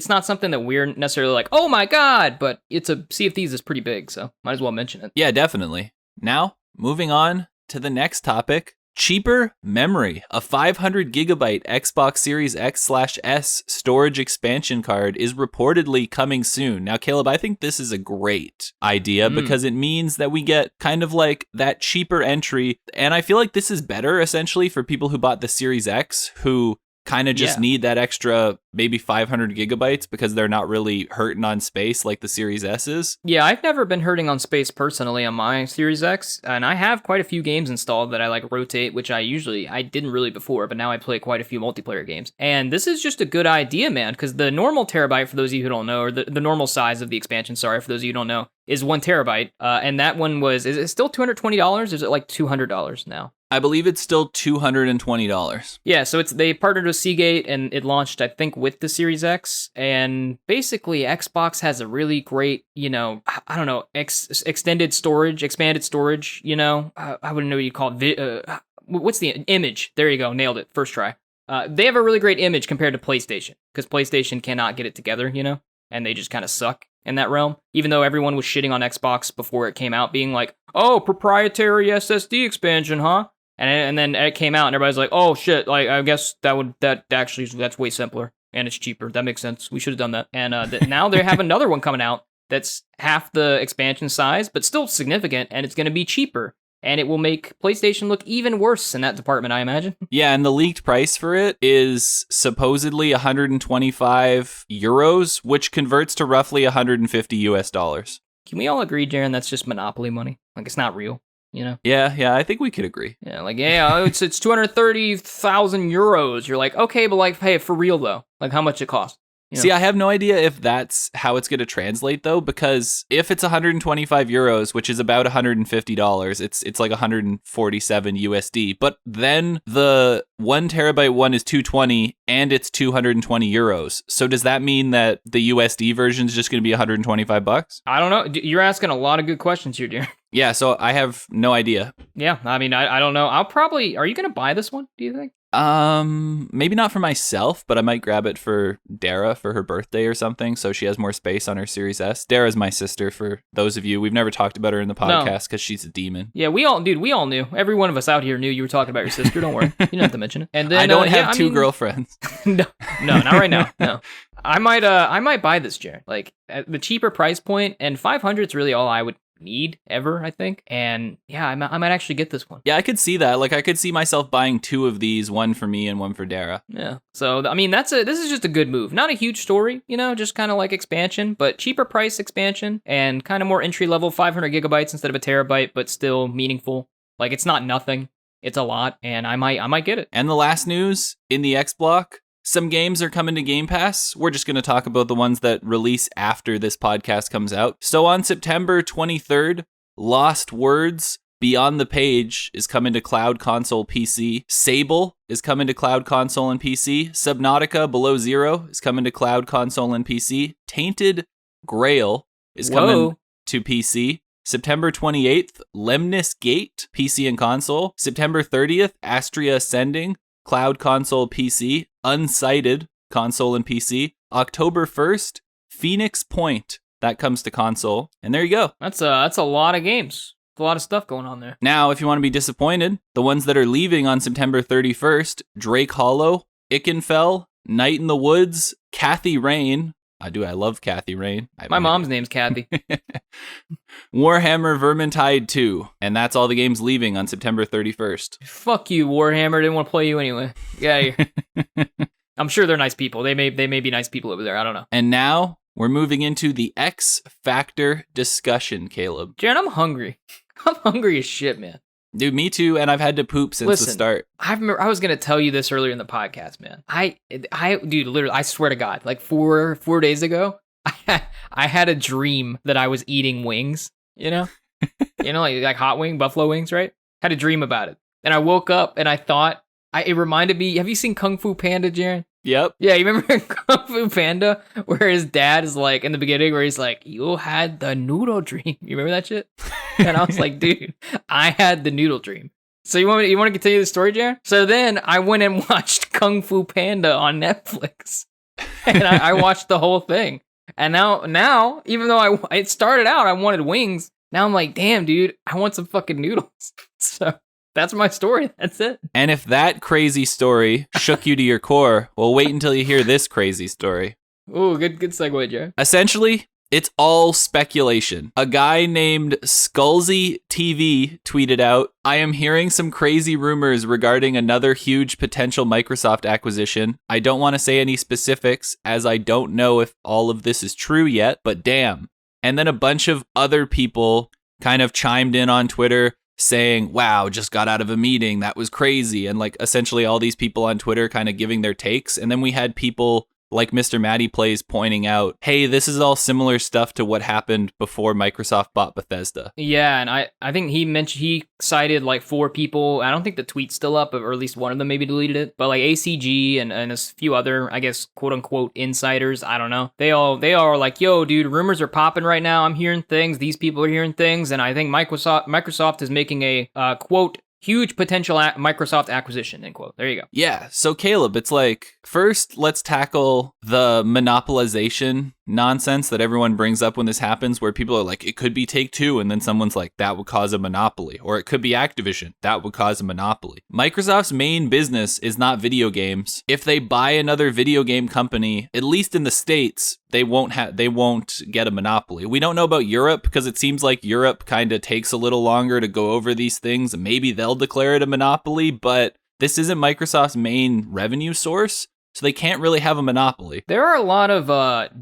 not something that we're necessarily like, oh my god, but Sea of Thieves is pretty big, so might as well mention it. Yeah, definitely. Now, moving on to the next topic. Cheaper memory. A 500 gigabyte Xbox Series X/S storage expansion card is reportedly coming soon. Now, Caleb, I think this is a great idea because it means that we get kind of like that cheaper entry. And I feel like this is better essentially for people who bought the Series X who kind of just need that extra maybe 500 gigabytes because they're not really hurting on space like the Series S is. Yeah, I've never been hurting on space personally on my Series X, and I have quite a few games installed that I like rotate, which I didn't really before, but now I play quite a few multiplayer games. And this is just a good idea, man, because the normal terabyte, for those of you who don't know, or the normal size of the expansion, for those of you who don't know, is 1 terabyte. And that one is it still $220? Or is it like $200 now? I believe it's still $220. Yeah, so they partnered with Seagate, and it launched, I think, with the Series X. And basically, Xbox has a really great, expanded storage, I wouldn't know what you call it. What's the image? There you go, nailed it, first try. They have a really great image compared to PlayStation, because PlayStation cannot get it together, and they just kind of suck in that realm, even though everyone was shitting on Xbox before it came out, being like, oh, proprietary SSD expansion, huh? And then it came out, and everybody's like, "Oh shit! Like, I guess that's way simpler, and it's cheaper. That makes sense. We should have done that." And now they have another one coming out that's half the expansion size, but still significant, and it's going to be cheaper, and it will make PlayStation look even worse in that department, I imagine. Yeah, and the leaked price for it is supposedly 125 euros, which converts to roughly 150 US dollars. Can we all agree, Jaren, that's just monopoly money? Like, it's not real. Yeah, I think we could agree. Yeah, it's 230,000 euros. You're like, okay, but like, hey, for real though, like how much it costs? See, I have no idea if that's how it's going to translate though, because if it's 125 euros, which is about $150, it's like 147 USD. But then the 1 terabyte one is 220 and it's 220 euros. So does that mean that the USD version is just going to be 125 bucks? I don't know. You're asking a lot of good questions here, dear. Yeah, so I have no idea. Yeah, I mean, I don't know. Are you going to buy this one, do you think? Maybe not for myself, but I might grab it for Dara for her birthday or something, so she has more space on her Series S. Dara's my sister, for those of you. We've never talked about her in the podcast because she's a demon. Yeah, we all knew. Every one of us out here knew you were talking about your sister. Don't worry. You don't have to mention it. And then I don't have two girlfriends. No, not right now. No. I might buy this, Jared. Like, at the cheaper price point, and 500 is really all I would need ever, I think. And yeah, I might actually get this one. Yeah, I could see that. Like, I could see myself buying 2 of these, one for me and one for Dara. Yeah. So I mean, this is just a good move. Not a huge story, just kind of like expansion, but cheaper price expansion and kind of more entry level, 500 gigabytes instead of a terabyte, but still meaningful. Like, it's not nothing. It's a lot, and I might get it. And the last news in the X block. Some games are coming to Game Pass. We're just going to talk about the ones that release after this podcast comes out. So on September 23rd, Lost Words Beyond the Page is coming to Cloud Console PC. Sable is coming to Cloud Console and PC. Subnautica Below Zero is coming to Cloud Console and PC. Tainted Grail is coming to PC. September 28th, Lemnis Gate, PC and console. September 30th, Astria Ascending, Cloud Console PC. Unsighted, console and PC. October 1st, Phoenix Point, that comes to console. And there you go. That's a lot of games. A lot of stuff going on there. Now, if you want to be disappointed, the ones that are leaving on September 31st, Drake Hollow, Ikenfell, Night in the Woods, Kathy Rain. I love Kathy Rain. My mom's name's Kathy. Warhammer Vermintide 2. And that's all the games leaving on September 31st. Fuck you, Warhammer. Didn't want to play you anyway. Yeah. I'm sure they're nice people. They may be nice people over there. I don't know. And now we're moving into the X Factor discussion, Caleb. Jared, I'm hungry. I'm hungry as shit, man. Dude, me too, and I've had to poop since the start. I was gonna tell you this earlier in the podcast, man. Dude, literally, I swear to God, like 4 days ago, I had a dream that I was eating wings. Like hot wing, buffalo wings, right? Had a dream about it, and I woke up and I thought it reminded me. Have you seen Kung Fu Panda, Jaren? Yep. Yeah, you remember Kung Fu Panda where his dad is like in the beginning where he's like, "You had the noodle dream." You remember that shit? And I was like, dude, I had the noodle dream. So you want to continue the story, Jared? So then I went and watched Kung Fu Panda on Netflix, and I watched the whole thing. And now, even though it started out, I wanted wings. Now I'm like, damn, dude, I want some fucking noodles. So that's my story. That's it. And if that crazy story shook you to your core, well, wait until you hear this crazy story. Ooh, good segue, Jared. Essentially, it's all speculation. A guy named Skullsy TV tweeted out, "I am hearing some crazy rumors regarding another huge potential Microsoft acquisition. I don't want to say any specifics as I don't know if all of this is true yet, but damn." And then a bunch of other people kind of chimed in on Twitter saying, "Wow, just got out of a meeting. That was crazy." And like essentially all these people on Twitter kind of giving their takes. And then we had people like Mr. Matty Plays pointing out, hey, this is all similar stuff to what happened before Microsoft bought Bethesda. Yeah, and I think he cited like 4 people. I don't think the tweet's still up, or at least one of them maybe deleted it. But like ACG and a few other, I guess, quote unquote insiders, I don't know. They all are like, yo, dude, rumors are popping right now. I'm hearing things. These people are hearing things. And I think Microsoft is making a quote, huge potential Microsoft acquisition, end quote. There you go. Yeah. So Caleb, it's like, first, let's tackle the monopolization nonsense that everyone brings up when this happens, where people are like, it could be Take-Two. And then someone's like, that would cause a monopoly. Or it could be Activision. That would cause a monopoly. Microsoft's main business is not video games. If they buy another video game company, at least in the States, they won't get a monopoly. We don't know about Europe because it seems like Europe kind of takes a little longer to go over these things, and maybe they'll declare it a monopoly, but this isn't Microsoft's main revenue source, so they can't really have a monopoly. There are a lot of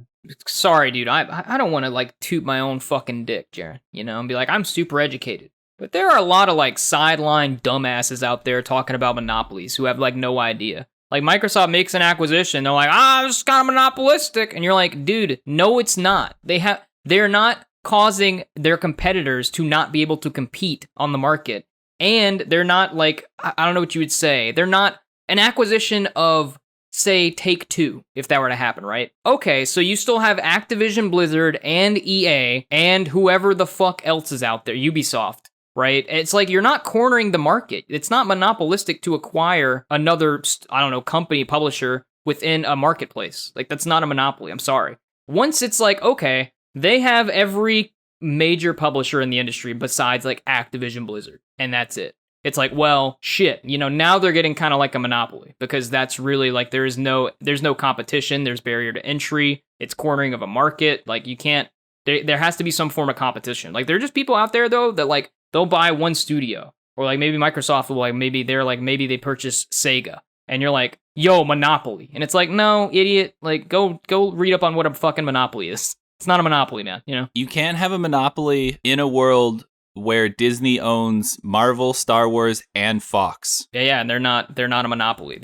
sorry, dude, I don't want to like toot my own fucking dick, Jared, you know, and be like, I'm super educated. But there are a lot of like sideline dumbasses out there talking about monopolies who have like no idea. Like Microsoft makes an acquisition, they're like, it's kind of monopolistic. And you're like, dude, no, it's not. They're not causing their competitors to not be able to compete on the market. And they're not like, I don't know what you would say. They're not an acquisition of, say, Take-Two, if that were to happen, right? Okay, so you still have Activision Blizzard and EA and whoever the fuck else is out there, Ubisoft. Right? It's like you're not cornering the market. It's not monopolistic to acquire another, I don't know, company, publisher within a marketplace. Like, that's not a monopoly. I'm sorry. Once it's like, okay, they have every major publisher in the industry besides like Activision Blizzard, and that's it. It's like, well, shit, you know, now they're getting kind of like a monopoly because that's really like there's no competition. There's barrier to entry. It's cornering of a market. Like you can't, there has to be some form of competition. Like there are just people out there though that like, they'll buy one studio, or like maybe Microsoft will like, maybe they purchase Sega, and you're like, yo, monopoly. And it's like, no, idiot, like go read up on what a fucking monopoly is. It's not a monopoly, man, you know? You can't have a monopoly in a world where Disney owns Marvel, Star Wars, and Fox. Yeah, and they're not a monopoly.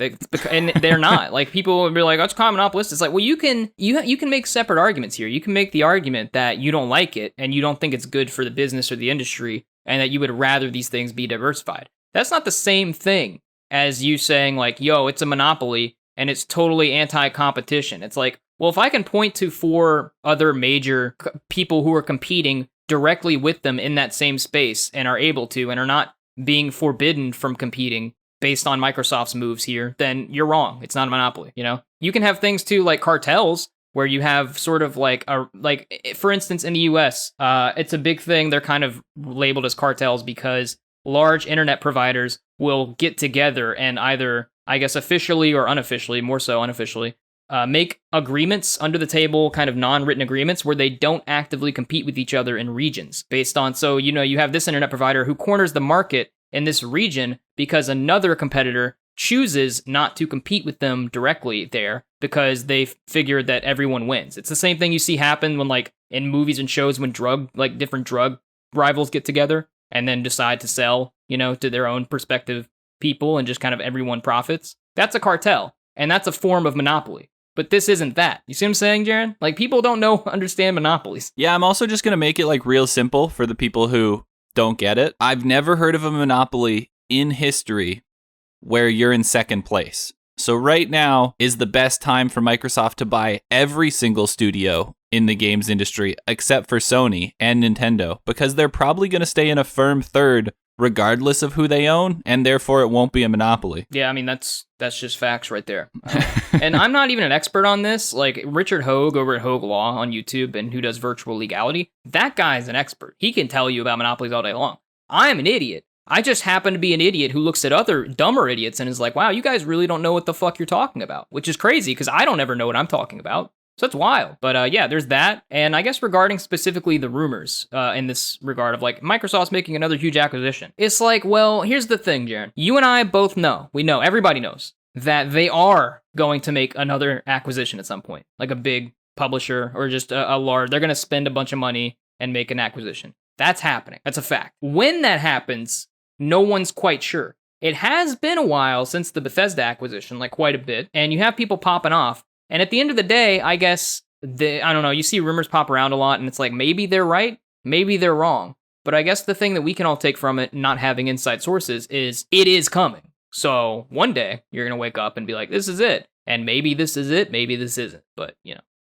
And they're not. Like people would be like, oh, it's kind of monopolist. It's like, well, you can make separate arguments here. You can make the argument that you don't like it and you don't think it's good for the business or the industry, and that you would rather these things be diversified. That's not the same thing as you saying like, yo, it's a monopoly and it's totally anti-competition. It's like, well, if I can point to 4 other major people who are competing directly with them in that same space and are able to and are not being forbidden from competing based on Microsoft's moves here, then you're wrong. It's not a monopoly, you know? You can have things too like cartels, where you have sort of like for instance, in the US, it's a big thing. They're kind of labeled as cartels because large internet providers will get together and either, I guess, officially or unofficially, more so unofficially, make agreements under the table, kind of non-written agreements where they don't actively compete with each other in regions based on, so, you know, you have this internet provider who corners the market in this region because another competitor chooses not to compete with them directly there because they figure that everyone wins. It's the same thing you see happen when, like, in movies and shows when different drug rivals get together and then decide to sell, you know, to their own prospective people and just kind of everyone profits. That's a cartel, and that's a form of monopoly. But this isn't that. You see what I'm saying, Jaron? Like, people don't understand monopolies. Yeah, I'm also just going to make it like real simple for the people who don't get it. I've never heard of a monopoly in history where you're in second place. So right now is the best time for Microsoft to buy every single studio in the games industry except for Sony and Nintendo, because they're probably going to stay in a firm third regardless of who they own, and therefore it won't be a monopoly. Yeah, I mean, that's just facts right there. And I'm not even an expert on this. Like, Richard Hogue over at Hogue Law on YouTube, and who does virtual legality, that guy's an expert. He can tell you about monopolies all day long. I'm an idiot. I just happen to be an idiot who looks at other dumber idiots and is like, wow, you guys really don't know what the fuck you're talking about, which is crazy because I don't ever know what I'm talking about. So that's wild. But yeah, there's that. And I guess regarding specifically the rumors in this regard of like Microsoft's making another huge acquisition. It's like, well, here's the thing, Jaron. You and I both know, everybody knows that they are going to make another acquisition at some point, like a big publisher or just a large, they're going to spend a bunch of money and make an acquisition. That's happening. That's a fact. When that happens, no one's quite sure. It has been a while since the Bethesda acquisition, like quite a bit, and you have people popping off. And at the end of the day, I guess, I don't know, you see rumors pop around a lot, and it's like, maybe they're right, maybe they're wrong. But I guess the thing that we can all take from it, not having inside sources, is it is coming. So one day, you're going to wake up and be like, this is it. And maybe this is it, maybe this isn't. But,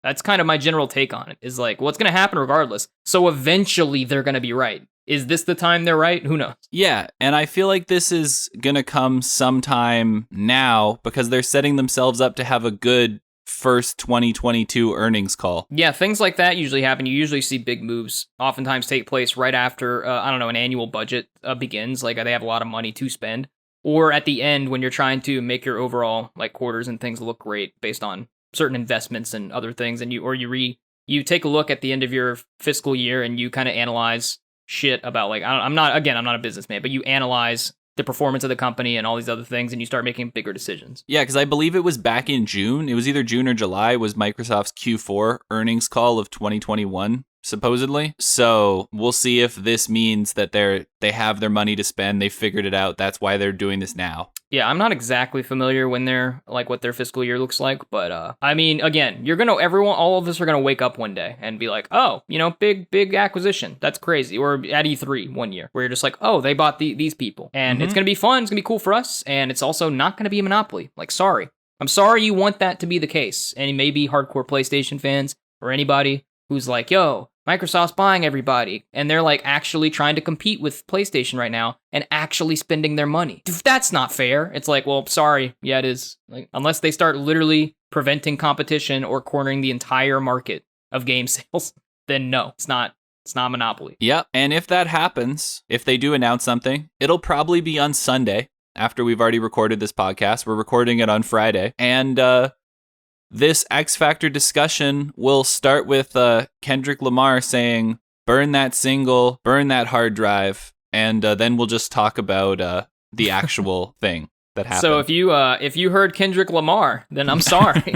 that's kind of my general take on it, is like, what's going to happen regardless. So eventually, they're going to be right. Is this the time they're right? Who knows? Yeah, and I feel like this is going to come sometime now because they're setting themselves up to have a good first 2022 earnings call. Yeah, things like that usually happen. You usually see big moves oftentimes take place right after, an annual budget begins. Like, they have a lot of money to spend. Or at the end when you're trying to make your overall, like, quarters and things look great based on certain investments and other things. And you take a look at the end of your fiscal year and you kind of analyze shit about, like, I'm not a businessman, but you analyze the performance of the company and all these other things, and you start making bigger decisions. Yeah, because I believe it was back in June. It was either June or July was Microsoft's Q4 earnings call of 2021, supposedly. So we'll see if this means that they have their money to spend. They figured it out. That's why they're doing this now. Yeah, I'm not exactly familiar when they're like what their fiscal year looks like, but I mean, again, all of us are gonna wake up one day and be like, oh, big acquisition. That's crazy. Or at E3 one year, where you're just like, oh, they bought these people, and it's gonna be fun. It's gonna be cool for us, and it's also not gonna be a monopoly. Like, sorry, I'm sorry you want that to be the case, and maybe hardcore PlayStation fans or anybody who's like, yo, Microsoft's buying everybody, and they're like actually trying to compete with PlayStation right now and actually spending their money. That's not fair. It's like, well, sorry. Yeah, it is. Like, unless they start literally preventing competition or cornering the entire market of game sales, then no, it's not monopoly. Yep. And if that happens, if they do announce something, it'll probably be on Sunday after we've already recorded this podcast. We're recording it on Friday. And, this X Factor discussion will start with Kendrick Lamar saying, burn that single, burn that hard drive, and then we'll just talk about the actual thing that happened. So if you heard Kendrick Lamar, then I'm sorry.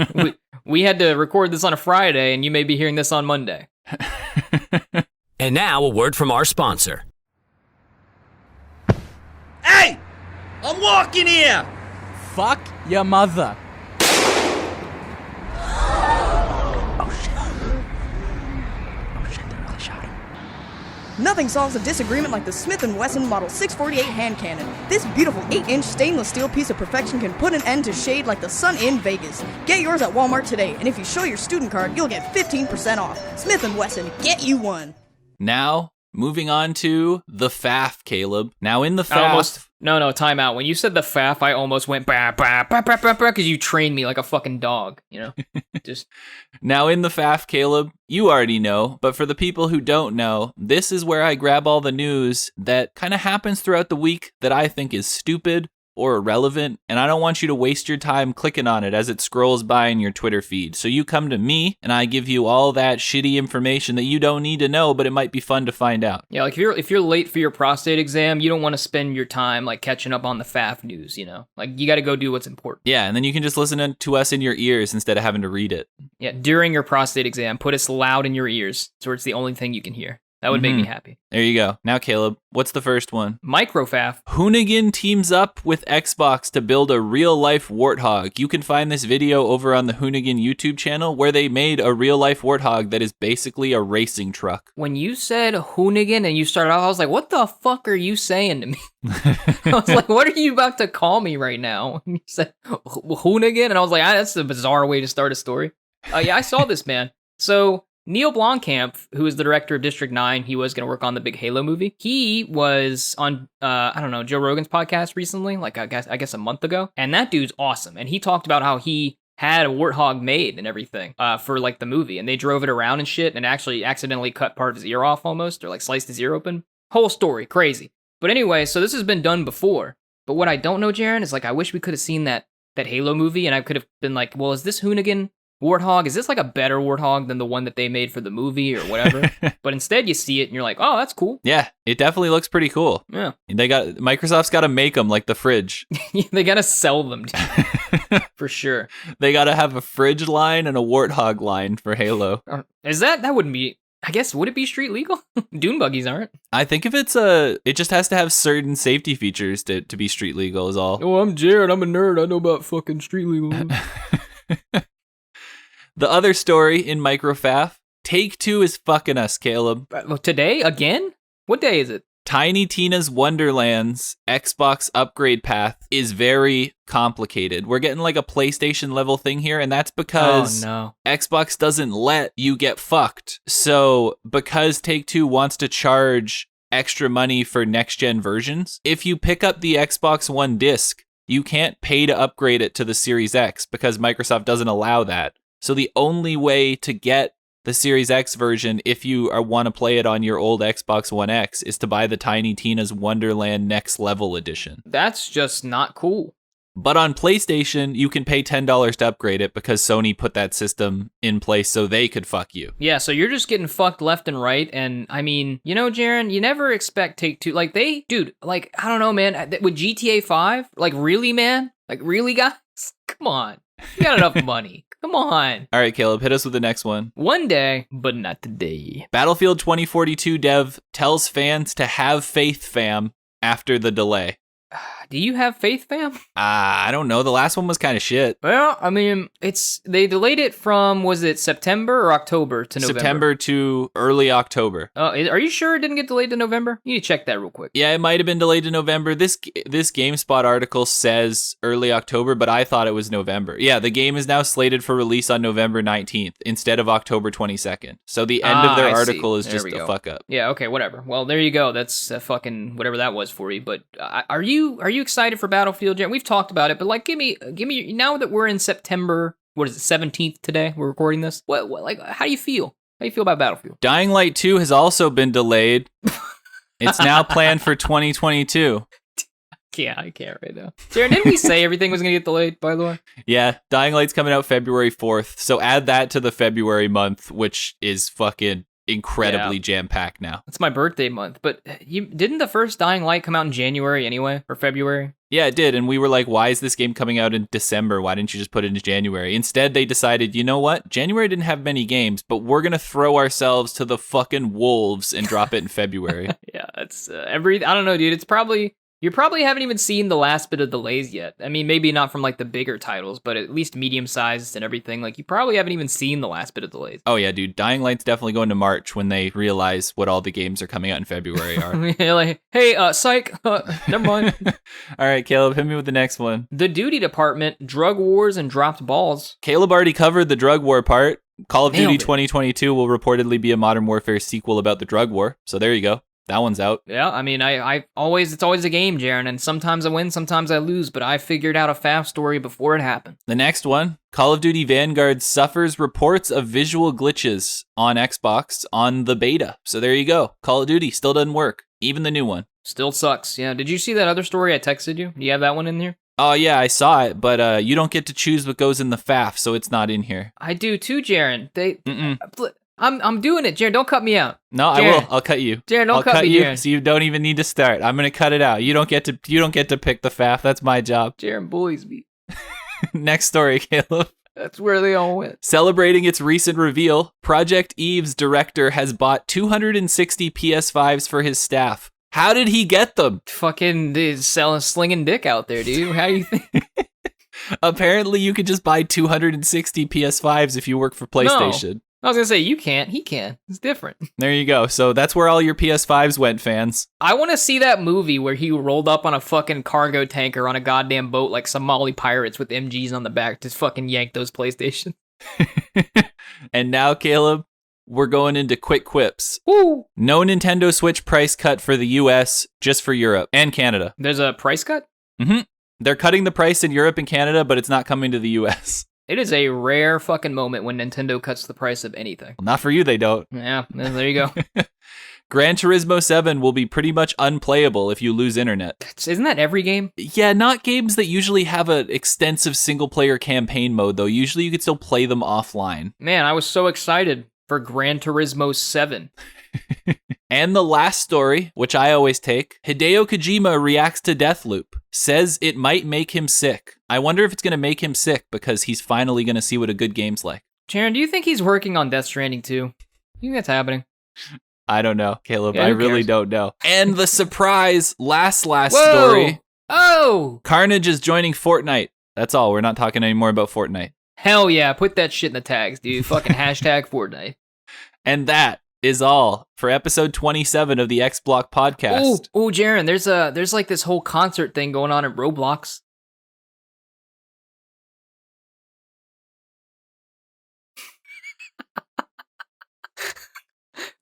we had to record this on a Friday, and you may be hearing this on Monday. And now a word from our sponsor. Hey! I'm walking here! Fuck your mother. Nothing solves a disagreement like the Smith & Wesson Model 648 hand cannon. This beautiful 8-inch stainless steel piece of perfection can put an end to shade like the sun in Vegas. Get yours at Walmart today, and if you show your student card, you'll get 15% off. Smith & Wesson, get you one. Now, moving on to the FAF, Caleb. Now in the FAF... No, time out. When you said the FAF, I almost went bah, bah, bah, bah, bah, bah, because you trained me like a fucking dog, Just... Now in the FAF, Caleb, you already know, but for the people who don't know, this is where I grab all the news that kind of happens throughout the week that I think is stupid or irrelevant, and I don't want you to waste your time clicking on it as it scrolls by in your Twitter feed. So you come to me, and I give you all that shitty information that you don't need to know, but it might be fun to find out. Yeah, like if you're late for your prostate exam, you don't want to spend your time like catching up on the FAF news, Like, you got to go do what's important. Yeah, and then you can just listen to us in your ears instead of having to read it. Yeah, during your prostate exam, put us loud in your ears so it's the only thing you can hear. That would make me happy. There you go. Now, Caleb, what's the first one? Microfaf. Hoonigan teams up with Xbox to build a real-life warthog. You can find this video over on the Hoonigan YouTube channel where they made a real-life warthog that is basically a racing truck. When you said Hoonigan and you started off, I was like, what the fuck are you saying to me? I was like, what are you about to call me right now? You said Hoonigan, and I was like, that's a bizarre way to start a story. Yeah, I saw this, man. So Neil Blomkamp, who is the director of District 9, he was going to work on the big Halo movie. He was on, I don't know, Joe Rogan's podcast recently, like I guess a month ago. And that dude's awesome. And he talked about how he had a warthog made and everything for like the movie. And they drove it around and shit and actually accidentally cut part of his ear off almost, or like sliced his ear open. Whole story, crazy. But anyway, so this has been done before. But what I don't know, Jaren, is like I wish we could have seen that Halo movie and I could have been like, well, is this Hoonigan warthog, is this like a better warthog than the one that they made for the movie or whatever? But instead you see it and you're like, oh, that's cool. Yeah, it definitely looks pretty cool. Yeah. Microsoft's got to make them like the fridge. They got to sell them, dude. For sure. They got to have a fridge line and a warthog line for Halo. That wouldn't be, I guess, would it be street legal? Dune buggies aren't. I think if it just has to have certain safety features to be street legal is all. Oh, I'm Jared. I'm a nerd. I know about fucking street legal. The other story in Microfaf, Take-Two is fucking us, Caleb. Today? Again? What day is it? Tiny Tina's Wonderland's Xbox upgrade path is very complicated. We're getting like a PlayStation level thing here, and that's because Xbox doesn't let you get fucked. So because Take-Two wants to charge extra money for next-gen versions, if you pick up the Xbox One disc, you can't pay to upgrade it to the Series X because Microsoft doesn't allow that. So the only way to get the Series X version, if you want to play it on your old Xbox One X, is to buy the Tiny Tina's Wonderland Next Level Edition. That's just not cool. But on PlayStation, you can pay $10 to upgrade it because Sony put that system in place so they could fuck you. Yeah, so you're just getting fucked left and right. And I mean, you know, Jaren, you never expect Take-Two. Like I don't know, man. With GTA 5, like really, man? Like really, guys? Come on. You got enough money. Come on. All right, Caleb, hit us with the next one. One day, but not today. Battlefield 2042 dev tells fans to have faith, fam, after the delay. Do you have faith, fam? I don't know. The last one was kind of shit. Well, I mean, they delayed it from, was it September or October to November? September to early October. Are you sure it didn't get delayed to November? You need to check that real quick. Yeah, it might have been delayed to November. This GameSpot article says early October, but I thought it was November. Yeah, the game is now slated for release on November 19th instead of October 22nd. So the end of their article is just a fuck up. Yeah, okay, whatever. Well, there you go. That's fucking whatever that was for you. But are you excited for Battlefield, Jen? We've talked about it, but like, give me. Now that we're in September, what is it, 17th today? We're recording this. What like, how do you feel? How do you feel about Battlefield? Dying Light 2 has also been delayed. It's now planned for 2022. Yeah, I can't right now. Jared, didn't we say everything was gonna get delayed? By the way. Yeah, Dying Light's coming out February 4th. So add that to the February month, which is fucking incredibly jam-packed now. It's my birthday month, but didn't the first Dying Light come out in January anyway, or February? Yeah, it did, and we were like, why is this game coming out in December? Why didn't you just put it in January? Instead, they decided, you know what? January didn't have many games, but we're gonna throw ourselves to the fucking wolves and drop it in February. Yeah, it's I don't know, dude. You probably haven't even seen the last bit of delays yet. I mean, maybe not from like the bigger titles, but at least medium-sized and everything. Like, you probably haven't even seen the last bit of delays. Oh yeah, dude. Dying Light's definitely going to March when they realize what all the games are coming out in February are. Yeah, like, hey, psych, never mind. All right, Caleb, hit me with the next one. The Duty Department, drug wars and dropped balls. Caleb already covered the drug war part. Call of Duty 2022 will reportedly be a Modern Warfare sequel about the drug war. So there you go. That one's out. Yeah, I mean, it's always a game, Jaren, and sometimes I win, sometimes I lose, but I figured out a FAF story before it happened. The next one, Call of Duty Vanguard suffers reports of visual glitches on Xbox on the beta. So there you go. Call of Duty still doesn't work. Even the new one. Still sucks, yeah. Did you see that other story I texted you? Do you have that one in here? Oh, yeah, I saw it, but you don't get to choose what goes in the FAF, so it's not in here. I do too, Jaren. I'm doing it, Jaren. Don't cut me out. No, Jaren. I will. I'll cut you. Jaren, don't cut me, you, Jaren. so you don't even need to start. I'm gonna cut it out. You don't get to pick the FAF. That's my job. Jaren bullies me. Next story, Caleb. That's where they all went. Celebrating its recent reveal, Project Eve's director has bought 260 PS5s for his staff. How did he get them? Fucking selling, slinging dick out there, dude. How do you think? Apparently, you could just buy 260 PS5s if you work for PlayStation. No. I was gonna say, you can't. He can. It's different. There you go. So that's where all your PS5s went, fans. I want to see that movie where he rolled up on a fucking cargo tanker on a goddamn boat like Somali pirates with MGs on the back to fucking yank those PlayStations. And now, Caleb, we're going into quick quips. Woo! No Nintendo Switch price cut for the US, just for Europe and Canada. There's a price cut? Mm-hmm. They're cutting the price in Europe and Canada, but it's not coming to the US. It is a rare fucking moment when Nintendo cuts the price of anything. Well, not for you, they don't. Yeah, there you go. Gran Turismo 7 will be pretty much unplayable if you lose internet. Isn't that every game? Yeah, not games that usually have an extensive single-player campaign mode, though. Usually you could still play them offline. Man, I was so excited for Gran Turismo 7. And the last story, which I always take, Hideo Kojima reacts to Deathloop, says it might make him sick. I wonder if it's going to make him sick because he's finally going to see what a good game's like. Sharon, do you think he's working on Death Stranding too? You think that's happening? I don't know, Caleb. Yeah, I who really cares? don't know. And the surprise last Whoa! story. Oh! Carnage is joining Fortnite. That's all. We're not talking anymore about Fortnite. Hell yeah, put that shit in the tags, dude. Fucking hashtag Fortnite. And that is all for episode 27 of the X Block podcast. Oh, Jaren, there's like this whole concert thing going on at Roblox.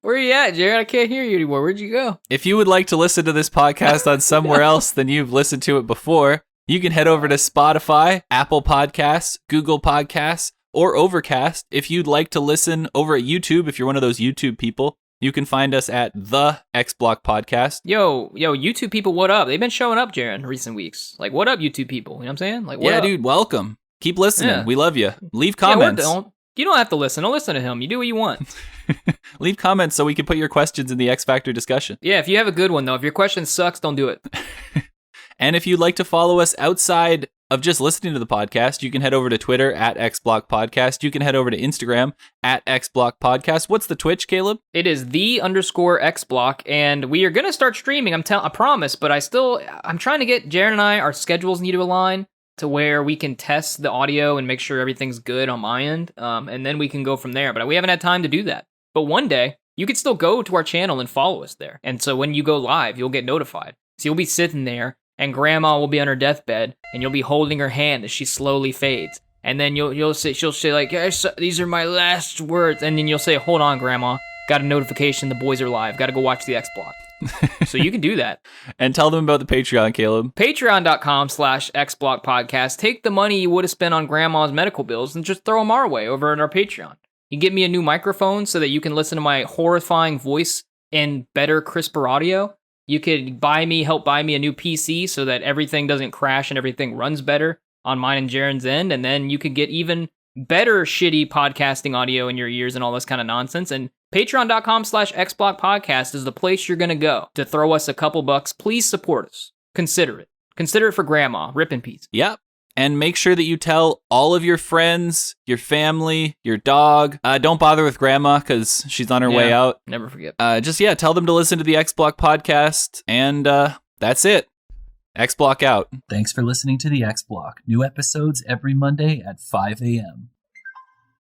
Where you at, Jared? I can't hear you anymore. Where'd you go? If you would like to listen to this podcast on somewhere else than you've listened to it before, you can head over to Spotify, Apple Podcasts, Google Podcasts, or Overcast. If you'd like to listen over at YouTube, if you're one of those YouTube people, you can find us at the X Block Podcast. Yo, YouTube people, what up? They've been showing up, Jared, in recent weeks. Like, what up, YouTube people? You know what I'm saying? Like, what up? Dude, welcome. Keep listening. Yeah. We love you. Leave comments. You don't have to listen. Don't listen to him. You do what you want. Leave comments so we can put your questions in the X Factor discussion. Yeah, if you have a good one, though. If your question sucks, don't do it. And if you'd like to follow us outside of just listening to the podcast, you can head over to Twitter at XBlockPodcast. You can head over to Instagram at XBlockPodcast. What's the Twitch, Caleb? It is _XBlock, and we are going to start streaming. I promise, but I'm trying to get Jared and our schedules need to align to where we can test the audio and make sure everything's good on my end, and then we can go from there. But we haven't had time to do that. But one day, you could still go to our channel and follow us there. And so when you go live, you'll get notified. So you'll be sitting there, and Grandma will be on her deathbed, and you'll be holding her hand as she slowly fades. And then she'll say like, yes, these are my last words. And then you'll say, hold on, Grandma. Got a notification, the boys are live. Got to go watch the X Block. So you can do that. And tell them about the Patreon, Caleb. Patreon.com/XBlockPodcast. Take the money you would have spent on Grandma's medical bills and just throw them our way over in our Patreon. You get me a new microphone so that you can listen to my horrifying voice in better, crisper audio. You could help buy me a new PC so that everything doesn't crash and everything runs better on mine and Jaren's end. And then you could get even better shitty podcasting audio in your ears and all this kind of nonsense. And Patreon.com/XBlockPodcast is the place you're going to go to throw us a couple bucks. Please support us. Consider it. Consider it for Grandma. Rip in peace. Yep. And make sure that you tell all of your friends, your family, your dog. Don't bother with Grandma because she's on her way out. Never forget. Tell them to listen to the X Block podcast. And that's it. X Block out. Thanks for listening to the X Block. New episodes every Monday at 5 a.m.